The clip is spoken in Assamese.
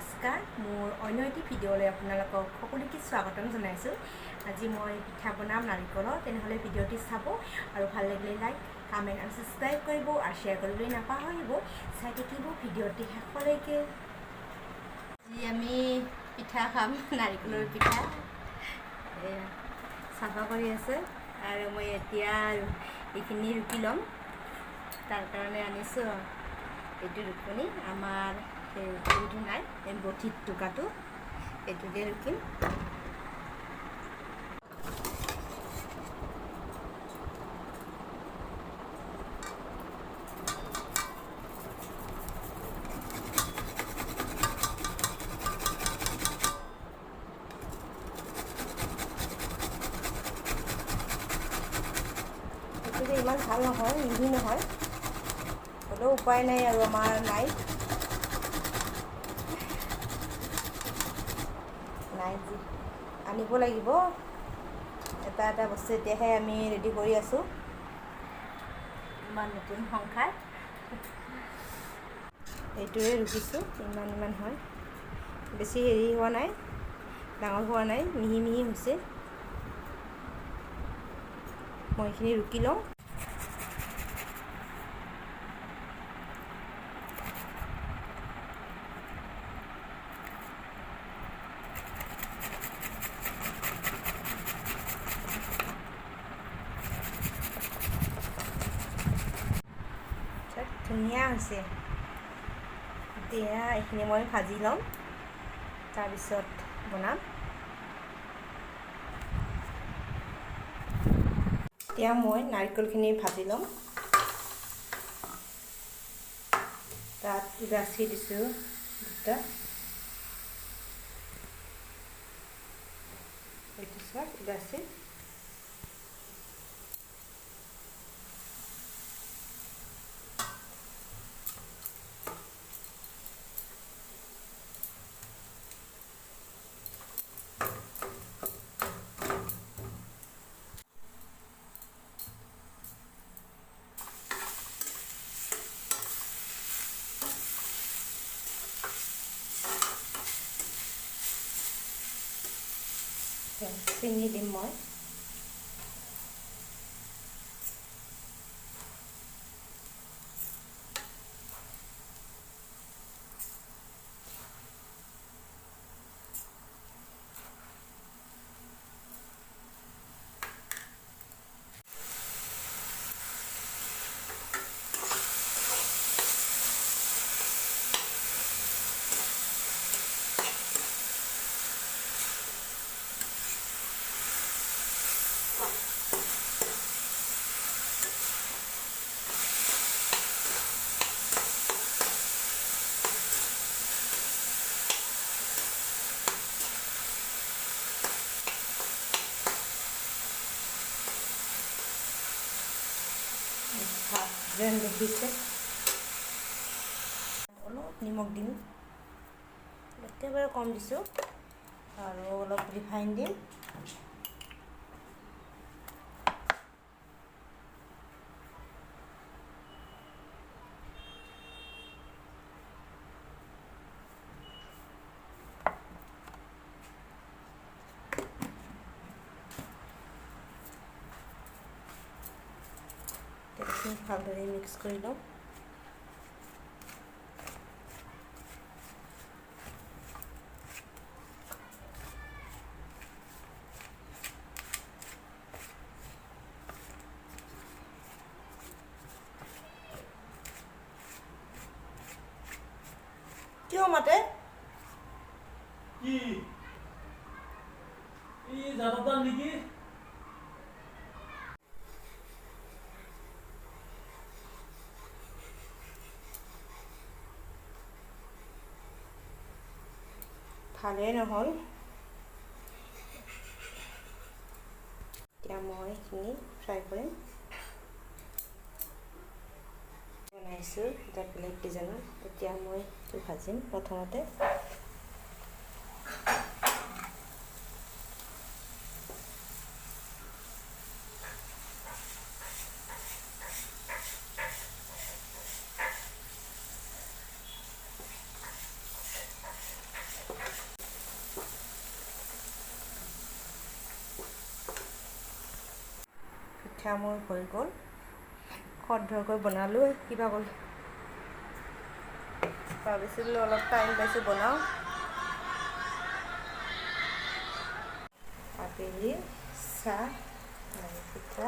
নমস্কাৰ মোৰ অন্য এটি ভিডিঅ'লৈ আপোনালোকক সকলোকে স্বাগতম জনাইছোঁ। আজি মই পিঠা বনাম নাৰিকলৰ। তেনেহ'লে ভিডিঅ'টি চাব আৰু ভাল লাগিলে লাইক কমেণ্ট আৰু ছাবস্ক্ৰাইব কৰিব আৰু শ্বেয়াৰ কৰিবলৈ নাপাহৰিব। চাই থাকিব ভিডিঅ'টি শেষলৈকে। আজি আমি পিঠা খাম, নাৰিকলৰ পিঠা। চাফা কৰি আছে আৰু মই এতিয়া এইখিনি ৰুকি ল'ম। তাৰ কাৰণে আনিছোঁ এইটো ৰুকনি। আমাৰ এইটো নাই, এই বঠিত টুকাটো এইটো দিয়ে ৰুকিম। এইটো ইমান ভাল নহয়, মিহি নহয়, হ'লেও উপায় নাই আৰু আমাৰ নাই যি আনিব লাগিব এটা এটা বস্তু। এতিয়াহে আমি ৰেডি কৰি আছোঁ ইমান নতুন সংসাৰ। এইটোৱে ৰুকিছোঁ, ইমান হয়, বেছি হেৰি হোৱা নাই, ডাঙৰ হোৱা নাই, মিহি মিহি হৈছে। মই এইখিনি ৰুকি লওঁ। ধুনীয়া হৈছে। এতিয়া এইখিনি মই ভাজি ল'ম, তাৰপিছত বনাম। এতিয়া মই নাৰিকলখিনি ভাজি ল'ম। তাত ইলাচি দিছোঁ দুটা, এইটো চাওক ইলাচি। চেনি দিম মই। যেন দেখিছে, অলপ নিমখ দিম, একেবাৰে কম দিছোঁ, আৰু অলপ ৰিফাইন দিম। ভালদৰে মিক্স কৰি লওঁ। কিয় মাতে? কি জানাতাম নেকি? ভালেই নহ'ল। এতিয়া মই এইখিনি ফ্ৰাই কৰিম। বনাইছোঁ এটা বেলেগ ডিজাইনৰ। এতিয়া মই এইটো ভাজিম প্ৰথমতে। পিঠা মোৰ হৈ গ'ল খৰধৰকৈ বনালোঁ কিবা কৰি ভাবিছিলোঁ অলপ টাইম পাইছোঁ বনাওঁ আবেলি চাহ আৰু পিঠা